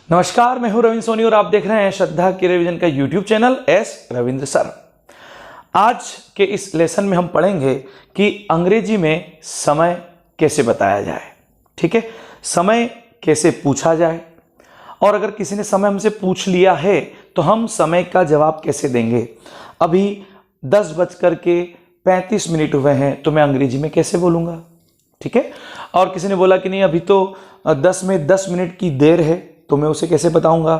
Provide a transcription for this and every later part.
नमस्कार, मैं हूं रविंद्र सोनी और आप देख रहे हैं श्रद्धा की रिवीजन का YouTube channel S Ravindra sir. आज के इस लेसन में हम पढ़ेंगे कि अंग्रेजी में समय कैसे बताया जाए। ठीक है, समय कैसे पूछा जाए और अगर किसी ने समय हमसे पूछ लिया है तो हम समय का जवाब कैसे देंगे। अभी 10:35 हुए हैं तो मैं अंग्रेजी में कैसे बोलूँगा। ठीक है, और किसी ने बोला कि नहीं अभी तो 10 में 10 मिनट की देर है तो मैं उसे कैसे बताऊंगा।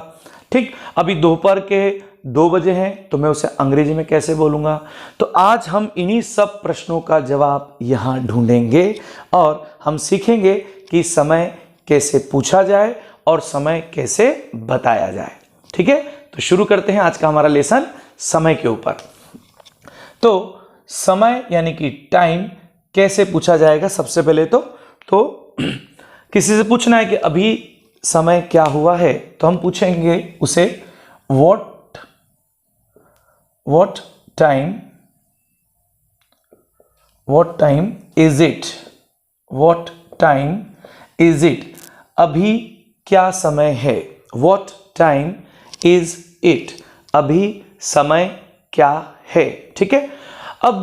ठीक, अभी दोपहर के 2 बजे हैं तो मैं उसे अंग्रेजी में कैसे बोलूंगा। तो आज हम इन्हीं सब प्रश्नों का जवाब यहाँ ढूंढेंगे और हम सीखेंगे कि समय कैसे पूछा जाए और समय कैसे बताया जाए। ठीक है, तो शुरू करते हैं आज का हमारा लेसन समय के ऊपर। तो समय यानी कि टाइम कैसे पूछा जाएगा। सबसे पहले तो किसी से पूछना है कि अभी समय क्या हुआ है तो हम पूछेंगे उसे what time is it. What time is it, अभी क्या समय है। व्हाट टाइम इज इट, अभी समय क्या है। ठीक है, अब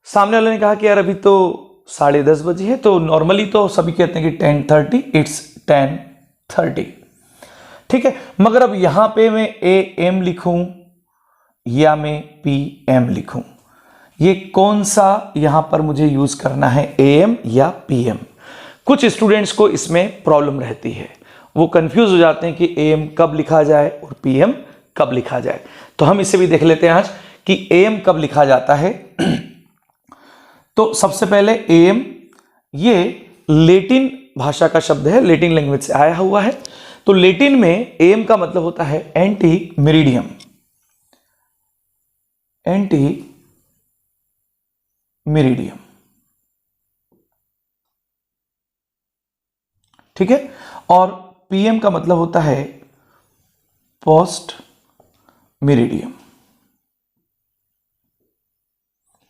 सामने वाले ने कहा कि यार अभी तो 10:30 बजे है तो नॉर्मली तो सभी कहते हैं कि 10:30, इट्स 10:30। ठीक है, मगर अब यहां पे मैं AM लिखूं या मैं PM लिखूं, ये कौन सा यहां पर मुझे यूज करना है, AM या PM। कुछ स्टूडेंट्स को इसमें प्रॉब्लम रहती है, वो कंफ्यूज हो जाते हैं कि AM कब लिखा जाए और PM कब लिखा जाए। तो हम इसे भी देख लेते हैं आज कि AM कब लिखा जाता है। तो सबसे पहले AM ये लेटिन भाषा का शब्द है, लेटिन लैंग्वेज से आया हुआ है। तो लेटिन में AM का मतलब होता है एंटी मेरिडियम। एंटी मेरिडियम, ठीक है, और PM का मतलब होता है पोस्ट मेरिडियम।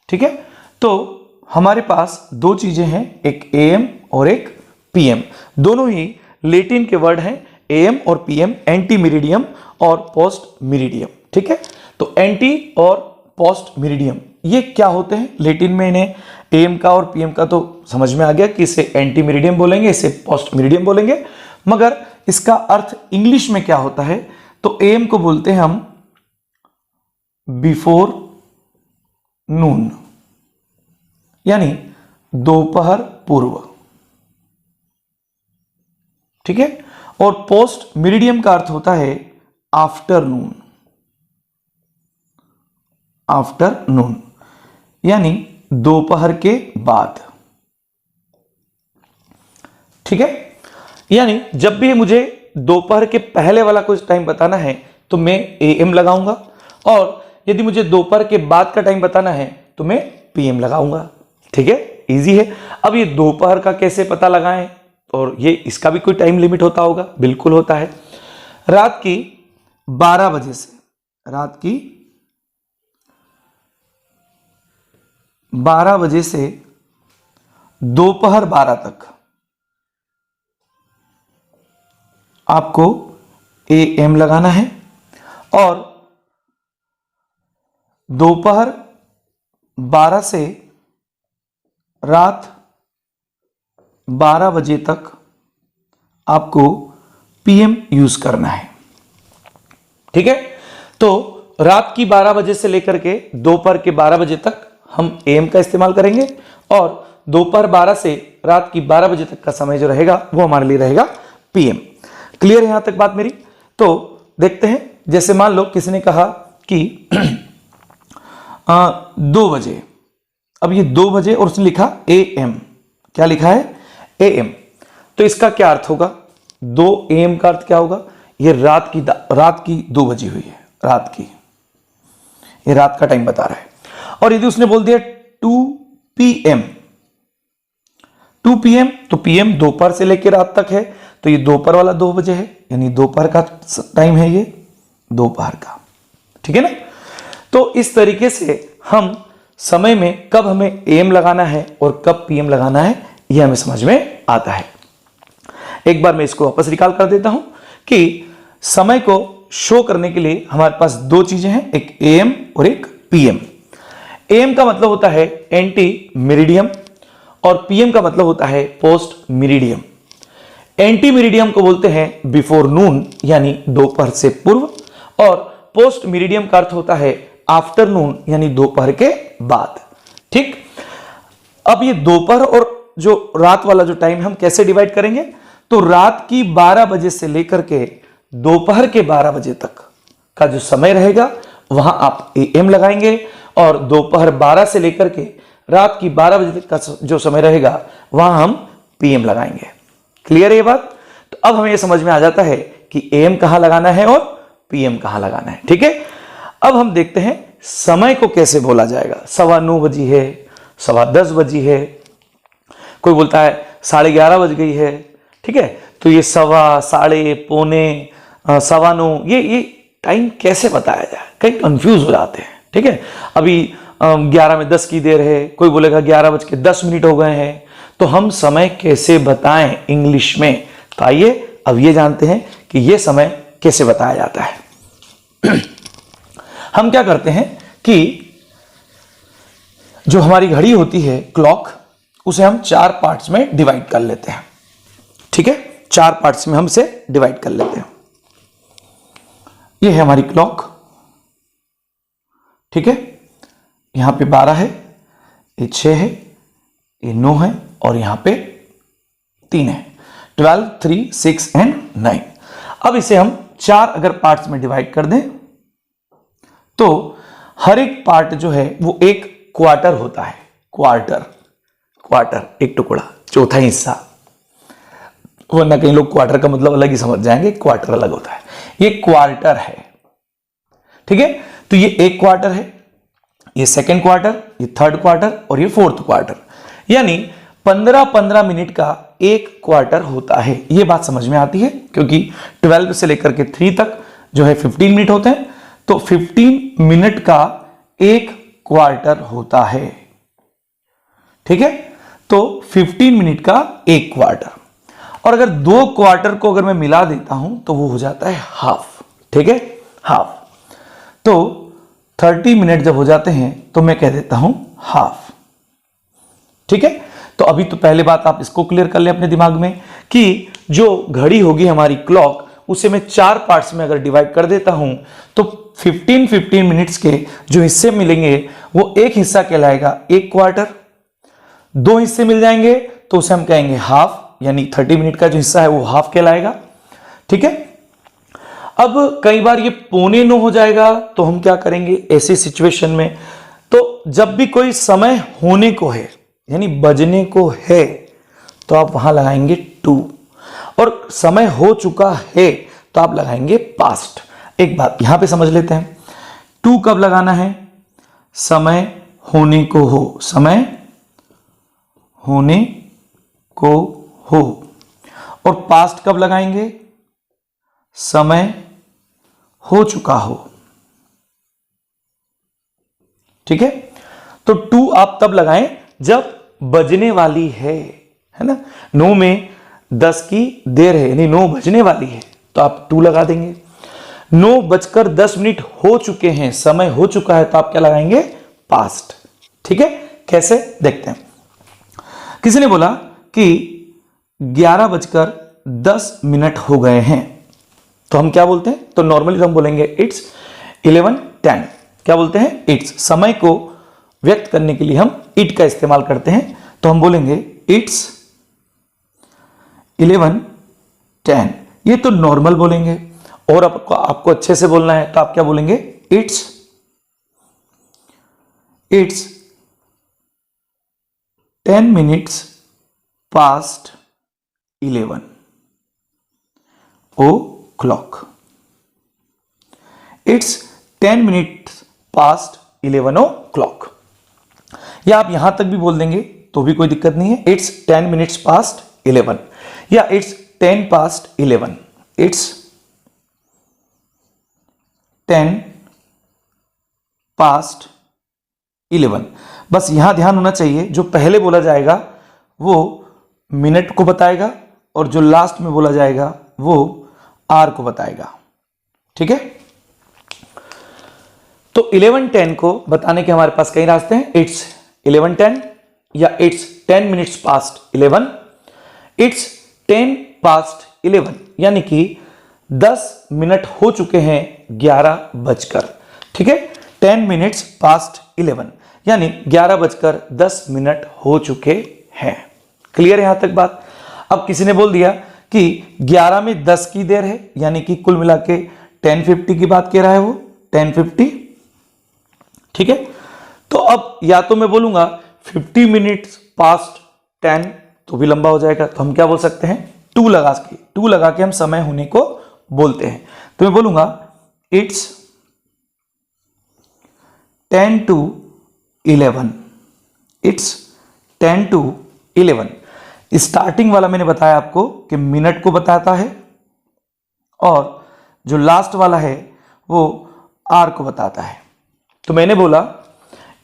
ठीक है, तो हमारे पास दो चीजें हैं, एक AM और एक PM। दोनों ही लेटिन के वर्ड हैं, AM और PM, एंटी मेरिडियम और पोस्ट मेरिडियम। ठीक है, तो एंटी और पोस्ट मेरिडियम ये क्या होते हैं लेटिन में। इन्हें AM का और PM का तो समझ में आ गया कि इसे एंटी मेरिडियम बोलेंगे, इसे पोस्ट मेरिडियम बोलेंगे, मगर इसका अर्थ इंग्लिश में क्या होता है। तो AM को बोलते हैं हम बिफोर नून, यानी दोपहर पूर्व। ठीक है, और पोस्ट मेरिडियम का अर्थ होता है आफ्टरनून। आफ्टरनून यानी दोपहर के बाद। ठीक है, यानी जब भी मुझे दोपहर के पहले वाला कुछ टाइम बताना है तो मैं AM लगाऊंगा, और यदि मुझे दोपहर के बाद का टाइम बताना है तो मैं PM लगाऊंगा। ठीक है, इजी है। अब ये दोपहर का कैसे पता लगाएं, और ये इसका भी कोई टाइम लिमिट होता होगा, बिल्कुल होता है। रात की 12 बजे से, रात की 12 बजे से दोपहर 12 तक आपको AM लगाना है, और दोपहर 12 से रात 12 बजे तक आपको PM यूज करना है। ठीक है, तो रात की 12 बजे से लेकर के दोपहर के 12 बजे तक हम AM का इस्तेमाल करेंगे, और दोपहर 12 से रात की 12 बजे तक का समय जो रहेगा वो हमारे लिए रहेगा PM। क्लियर है यहां तक बात मेरी। तो देखते हैं, जैसे मान लो किसी ने कहा कि 2 बजे, अब ये 2 बजे और उसने लिखा AM, क्या लिखा है AM, तो इसका क्या अर्थ होगा। 2 AM का अर्थ क्या होगा, ये रात की 2 बजी हुई है, रात की, ये रात का टाइम बता रहा है। और यदि उसने बोल दिया 2 PM, 2 PM, तो PM दोपहर से लेकर रात तक है, तो ये दोपहर वाला 2 बजे है, यानी दोपहर का टाइम है, ये दोपहर का। ठीक है ना, तो इस तरीके से हम समय में कब हमें AM लगाना है और कब PM लगाना है यह हमें समझ में आता है। एक बार मैं इसको वापस रिकॉल कर देता हूं कि समय को शो करने के लिए हमारे पास दो चीजें हैं, एक एएम और एक पीएम। एएम का मतलब होता है एंटी मेरिडियम और पीएम का मतलब होता है पोस्ट मेरिडियम। एंटी मेरिडियम को बोलते हैं बिफोर नून यानी दोपहर से पूर्व, और पोस्ट मेरिडियम का अर्थ होता है आफ्टरनून यानी दोपहर के बाद। ठीक, अब ये दोपहर और जो रात वाला जो टाइम हम कैसे डिवाइड करेंगे, तो रात की 12 बजे से लेकर के दोपहर के 12 बजे तक का जो समय रहेगा वहां आप एएम लगाएंगे, और दोपहर 12 से लेकर के रात की 12 बजे तक का जो समय रहेगा वहां हम पीएम लगाएंगे। क्लियर है ये बात? तो अब हमें ये समझ में आ जाता है कि एएम कहां लगाना है और पीएम कहां लगाना है। ठीक है, अब हम देखते हैं समय को कैसे बोला जाएगा। 9:15 बजी है, 10:15 बजी है, कोई बोलता है 11:30 बज गई है। ठीक है, तो ये 1:15, 5:30, पौने, 9:15 ये टाइम कैसे बताया जाए, कई कंफ्यूज हो जाते हैं। ठीक है, अभी 11 में 10 की देर है, कोई बोलेगा 11:10 हो गए हैं, तो हम समय कैसे बताएं इंग्लिश में। तो आइए अब ये जानते हैं कि ये समय कैसे बताया जाता है। हम क्या करते हैं कि जो हमारी घड़ी होती है क्लॉक, उसे हम 4 पार्ट्स में डिवाइड कर लेते हैं। ठीक है, 4 पार्ट्स में हम इसे डिवाइड कर लेते हैं। ये है हमारी क्लॉक। ठीक है, यहां पे 12 है, ये 6 है, ये 9 है, और यहां पे 3 है। 12, 3, 6 एंड 9। अब इसे हम 4 अगर पार्ट्स में डिवाइड कर दें तो हर एक पार्ट जो है वो एक क्वार्टर होता है। क्वार्टर एक टुकड़ा, चौथा हिस्सा, वरना कई लोग क्वार्टर का मतलब अलग ही समझ जाएंगे, क्वार्टर अलग होता है। ये क्वार्टर है। ठीक है, तो ये एक क्वार्टर है, ये सेकंड क्वार्टर, ये थर्ड क्वार्टर और ये फोर्थ क्वार्टर, यानी 15-15 मिनट का एक क्वार्टर होता है। ये बात समझ में आती है क्योंकि 12 से लेकर के 3 तक जो है 15 मिनट होते हैं, तो 15 मिनट का एक क्वार्टर होता है। ठीक है, तो 15 मिनट का एक क्वार्टर, और अगर 2 क्वार्टर को अगर मैं मिला देता हूं तो वो हो जाता है हाफ। ठीक है, हाफ। तो 30 मिनट जब हो जाते हैं तो मैं कह देता हूं हाफ। ठीक है, तो अभी तो पहले बात आप इसको क्लियर कर लें अपने दिमाग में कि जो घड़ी होगी हमारी क्लॉक, उसे मैं 4 पार्ट्स में अगर डिवाइड कर देता हूं तो 15 मिनट्स के जो हिस्से मिलेंगे वो एक हिस्सा कहलाएगा एक क्वार्टर, 2 हिस्से मिल जाएंगे तो उसे हम कहेंगे हाफ, यानी 30 मिनट का जो हिस्सा है वो हाफ कहलाएगा। ठीक है, अब कई बार ये 8:45 हो जाएगा, तो हम क्या करेंगे ऐसी सिचुएशन में, तो जब भी कोई समय होने को है यानी बजने को है तो आप वहां लगाएंगे 2, और समय हो चुका है तो आप लगाएंगे पास्ट। एक बात यहां पे समझ लेते हैं, 2 कब लगाना है, समय होने को हो, समय होने को हो, और पास्ट कब लगाएंगे, समय हो चुका हो। ठीक है, तो 2 आप तब लगाएं जब बजने वाली है ना। 9 में 10 की देर है यानी 9 बजने वाली है, तो आप 2 लगा देंगे। 9:10 हो चुके हैं, समय हो चुका है, तो आप क्या लगाएंगे, पास्ट। ठीक है, कैसे देखते हैं। किसी ने बोला कि 11:10 हो गए हैं, तो हम क्या बोलते हैं, तो नॉर्मली हम बोलेंगे इट्स 11:10। क्या बोलते हैं, इट्स। समय को व्यक्त करने के लिए हम इट का इस्तेमाल करते हैं, तो हम बोलेंगे इट्स 11:10। ये तो नॉर्मल बोलेंगे, और आपको अच्छे से बोलना है तो आप क्या बोलेंगे, it's 10 minutes past 11 o'clock. It's 10 minutes past 11 o'clock. या आप यहां तक भी बोल देंगे तो भी कोई दिक्कत नहीं है, इट्स 10 minutes past 11 या इट्स 10 past 11, इट्स 10 past 11। बस यहां ध्यान होना चाहिए, जो पहले बोला जाएगा वो मिनट को बताएगा और जो लास्ट में बोला जाएगा वो आर को बताएगा। ठीक है। तो 11:10 को बताने के हमारे पास कई रास्ते हैं। इट्स 11:10 या it's 10 minutes past 11, it's 10 past 11 यानी कि 10 मिनट हो चुके हैं 11 बजकर, ठीक है। 10 मिनट्स पास्ट 11 यानी 11 बजकर 10 मिनट हो चुके हैं। क्लियर है यहां तक बात। अब किसी ने बोल दिया कि 11 में 10 की देर है, यानी कि कुल मिला के 10:50 की बात कह रहा है वो, 10:50, ठीक है। तो अब या तो मैं बोलूंगा 50 मिनट्स पास्ट 10, तो भी लंबा हो जाएगा, तो हम क्या बोल सकते हैं, 2 लगा के हम समय होने को बोलते हैं। तो मैं बोलूंगा it's 10 to 11, it's 10 to 11। Starting वाला मैंने बताया आपको कि मिनट को बताता है, और जो लास्ट वाला है वो आर को बताता है। तो मैंने बोला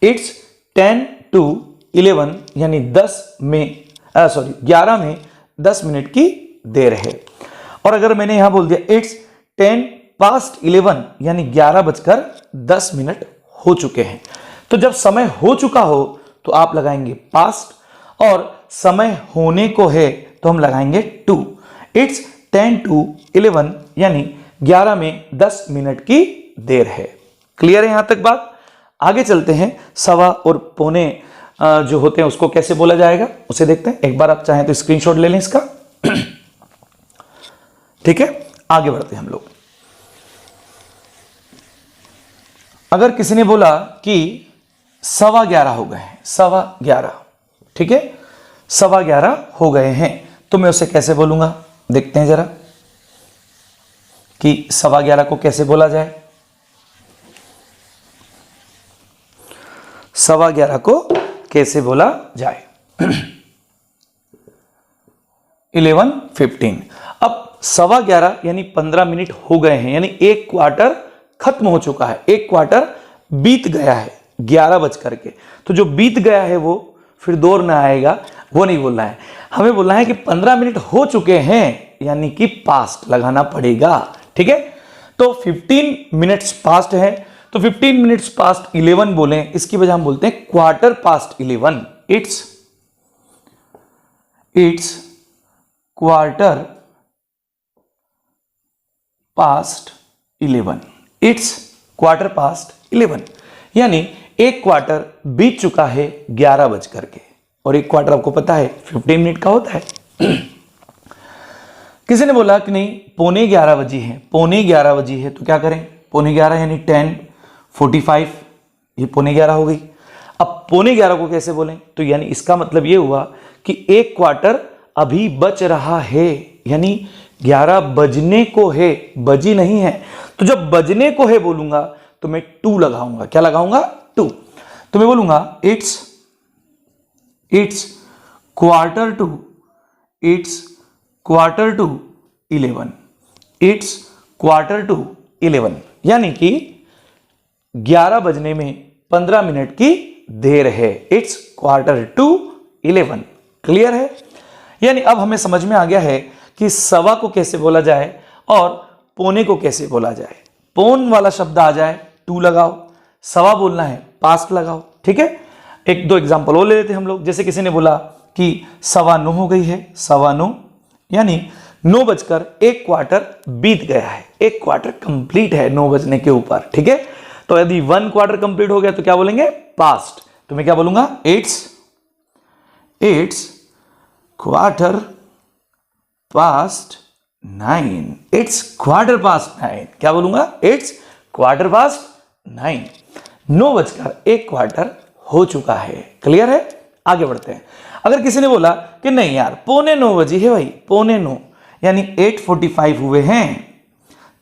इट्स 10 to 11 यानी 11 में 10 मिनट की देर है। और अगर मैंने यहां बोल दिया इट्स 10 past 11 यानी 11 बजकर 10 मिनट हो चुके हैं। तो जब समय हो चुका हो तो आप लगाएंगे पास्ट, और समय होने को है तो हम लगाएंगे 2। इट्स 10 to 11 यानी 11 में 10 मिनट की देर है। क्लियर है यहां तक बात। आगे चलते हैं, सवा और पौने जो होते हैं उसको कैसे बोला जाएगा उसे देखते हैं। एक बार आप चाहें तो स्क्रीनशॉट ले लें इसका। ठीक है, आगे बढ़ते हैं हम लोग। अगर किसी ने बोला कि 11:15 हो गए हैं, 11:15, ठीक है, 11:15 हो गए हैं, तो मैं उसे कैसे बोलूंगा, देखते हैं जरा कि 11:15 को कैसे बोला जाए। 11:15 को कैसे बोला जाए। 11:15। अब 11:15 यानी 15 मिनट हो गए हैं, यानी एक क्वार्टर खत्म हो चुका है, एक क्वार्टर बीत गया है 11 बजकर के। तो जो बीत गया है वो फिर दौर ना आएगा, वो नहीं बोलना है, हमें बोलना है कि 15 मिनट हो चुके हैं, यानी कि पास्ट लगाना पड़ेगा, ठीक है। तो 15 मिनट्स पास्ट है, तो 15 मिनट्स पास्ट 11 बोलें, इसकी वजह हम बोलते हैं quarter past 11। It's quarter past 11, it's quarter past 11 यानी एक क्वार्टर बीत चुका है 11 बजकर के, और एक क्वार्टर आपको पता है 15 मिनट का होता है। किसी ने बोला कि नहीं 11:15 बजी है, 11:15 बजी है, तो क्या करें, 11:15 यानी 10:45, ये 11:15 हो गई। अब 11:15 को कैसे बोलें, तो यानी इसका मतलब ये हुआ कि एक क्वार्टर अभी बच रहा है, यानी 11 बजने को है, बजी नहीं है। तो जब बजने को है बोलूंगा तो मैं 2 लगाऊंगा, क्या लगाऊंगा, 2। तो मैं बोलूंगा it's quarter to 11, it's quarter to 11 यानी कि 11 बजने में 15 मिनट की देर है। It's quarter to 11। क्लियर है, यानी अब हमें समझ में आ गया है कि सवा को कैसे बोला जाए और पौने को कैसे बोला जाए। पौन वाला शब्द आ जाए 2 लगाओ, सवा बोलना है पास्ट लगाओ, ठीक है। एक दो एग्जांपल और ले लेते हैं हम लोग। जैसे किसी ने बोला कि 9:15 हो गई है, 9:15 यानी 9 बजकर एक क्वार्टर बीत गया है, एक क्वार्टर कंप्लीट है 9 बजने के ऊपर, ठीक है। तो यदि 1 क्वार्टर कंप्लीट हो गया तो क्या बोलेंगे, पास्ट। तो मैं क्या बोलूंगा, it's quarter past 9, it's quarter past 9, क्या बोलूंगा, इट्स क्वार्टर पास्ट 9, 9 बजकर एक क्वार्टर हो चुका है। क्लियर है, आगे बढ़ते हैं। अगर किसी ने बोला कि नहीं यार 9:15 बजी है भाई, 9:15 यानी 8:45 हुए हैं,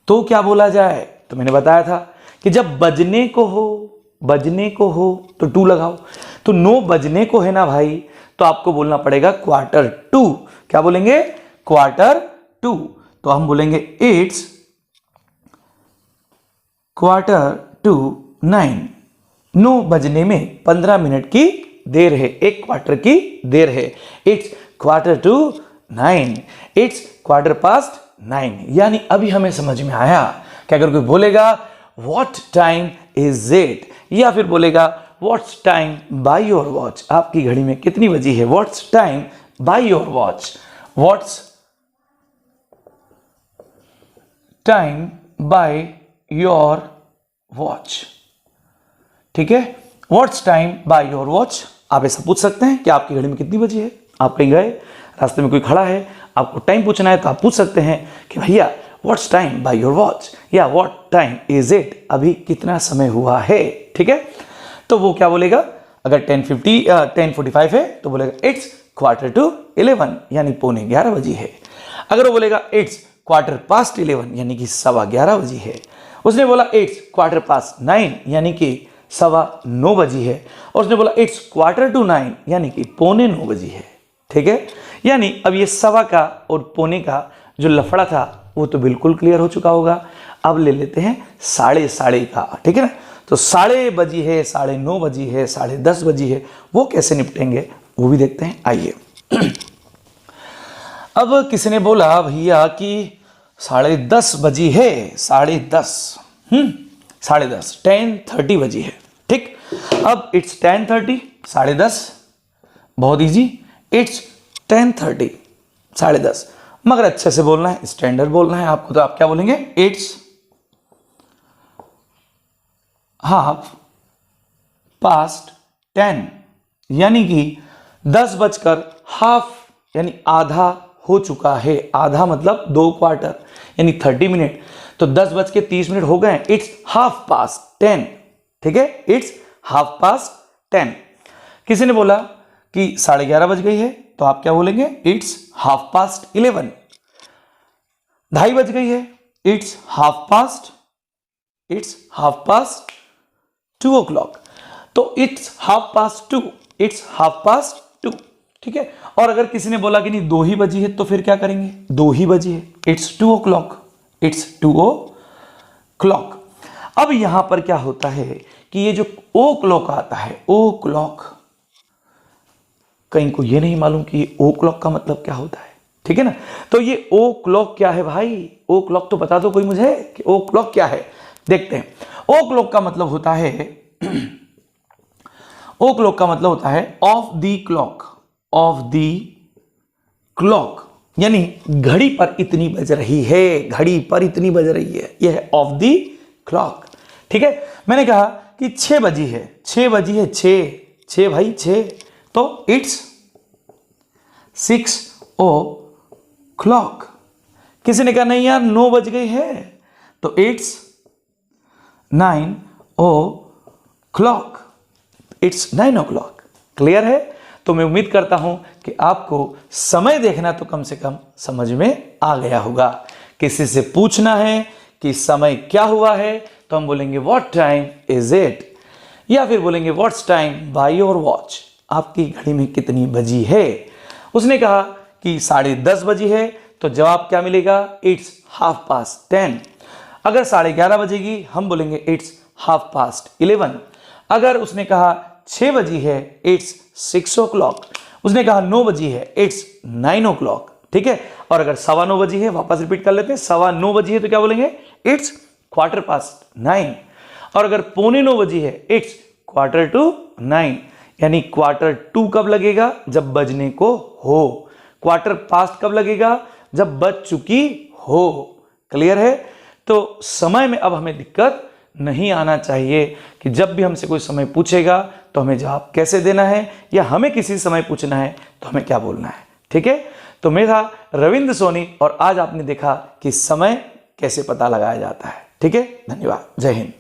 तो क्या बोला जाए, तो मैंने बताया था कि जब बजने को हो तो 2 लगाओ। तो 9 बजने को है ना भाई, तो आपको बोलना पड़ेगा क्वार्टर टू, क्या बोलेंगे, क्वार्टर टू। तो हम बोलेंगे इट्स क्वार्टर टू 9, 9 बजने में 15 मिनट की देर है, एक क्वार्टर की देर है। It's quarter to 9, it's quarter past 9। यानी अभी हमें समझ में आया कि अगर कोई बोलेगा व्हाट टाइम इज इट, या फिर बोलेगा what's time by your watch, आपकी घड़ी में कितनी बजी है, what's time by your watch, what's time by your watch. ठीक है, what's time by your watch. आप ऐसा पूछ सकते हैं कि आपकी घड़ी में कितनी बजी है। आप कहीं गए, रास्ते में कोई खड़ा है, आपको टाइम पूछना है, तो आप पूछ सकते हैं कि भैया what's time by your watch, या व्हाट टाइम इज इट, अभी कितना समय हुआ है। ठीक है, तो वो क्या बोलेगा, अगर 10:45 है तो बोलेगा इट्स 11:45, यानी 11:15 बजी है। अगर वो बोलेगा इट्स 11:15 यानी कि 11:15 बजी है। उसने बोला इट्स 9:15 यानी कि 9:15 बजी है। और उसने बोला इट्स 8:45 यानी कि 8:45 बजी है। ठीक है, यानी अब ये 1:15 का और 8:45 का जो लफड़ा था वो तो बिल्कुल क्लियर हो चुका होगा। अब ले लेते हैं 9:30 का। ठीक है ना, तो 9:30 बजी है, 9:30 बजी है, 10:30 बजी है, वो कैसे निपटेंगे वो भी देखते हैं। आइए अब किसी ने बोला भैया कि 10:30 बजी है, 10:30 10:30 बजी है। ठीक, अब इट्स 10:30, 10:30, बहुत इजी, इट्स 10:30, 10:30, मगर अच्छे से बोलना है, स्टैंडर्ड बोलना है आपको, तो आप क्या बोलेंगे, इट्स 10:30, यानी कि 10:30 यानी आधा हो चुका है। आधा मतलब 2/4 यानी 30 मिनट, तो 10:30 हो गए, इट्स 10:30। ठीक है, इट्स 10:30। किसी ने बोला कि 11:30 बज गई है, तो आप क्या बोलेंगे, इट्स 11:30। 2:30 बज गई है, इट्स 2 o'clock, तो इट्स 2:30, इट्स 2:30। ठीक है, और अगर किसी ने बोला कि नहीं 2 ही बजी है, तो फिर क्या करेंगे, 2 ही बजी है, इट्स 2 o'clock, इट्स 2 o'clock। अब यहां पर क्या होता है कि ये जो ओ क्लॉक आता है, ओ क्लॉक, कहीं को ये नहीं मालूम कि ये ओ क्लॉक का मतलब क्या होता है। ठीक है ना, तो ये ओ क्लॉक क्या है भाई, ओ क्लॉक तो बता दो कोई मुझे कि ओ क्लॉक क्या है। देखते हैं, ओ क्लॉक का मतलब होता है ओ क्लॉक का मतलब होता है of the clock, of the clock, यानी घड़ी पर इतनी बज रही है, घड़ी पर इतनी बज रही है, यह है ऑफ द क्लॉक। ठीक है, मैंने कहा कि 6 बजी है, 6 बजी है, 6 भाई 6, तो इट्स 6 o'clock। किसी ने कहा नहीं यार 9 बज गई है, तो it's 9 o'clock, it's 9 o'clock। Clear है, तो मैं उम्मीद करता हूं कि आपको समय देखना तो कम से कम समझ में आ गया होगा। किसी से पूछना है कि समय क्या हुआ है, तो हम बोलेंगे व्हाट टाइम इज इट, या फिर बोलेंगे what's time by your watch, आपकी घड़ी में कितनी बजी है। उसने कहा कि 10:30 बजी है, तो जवाब क्या मिलेगा, इट्स 10:30। अगर 11:30 बजेगी, हम बोलेंगे इट्स 11:30। अगर उसने कहा 6 बजी है, इट्स 6 o'clock। उसने कहा 9 बजी है, इट्स 9 o'clock। ठीक है, और अगर 9:15 बजी है, वापस रिपीट कर लेते हैं, 9:15 बजी है, तो क्या बोलेंगे, इट्स 9:15। और अगर 8:45 बजी है, इट्स 9:15, यानी 2:15 कब लगेगा, जब बजने को हो। 4:15 कब लगेगा, जब बज चुकी हो। क्लियर है, तो समय में अब हमें दिक्कत नहीं आना चाहिए कि जब भी हमसे कोई समय पूछेगा तो हमें जवाब कैसे देना है, या हमें किसी समय पूछना है तो हमें क्या बोलना है। ठीक है, तो मैं था रविंद्र सोनी, और आज आपने देखा कि समय कैसे पता लगाया जाता है। ठीक है, धन्यवाद, जय हिंद।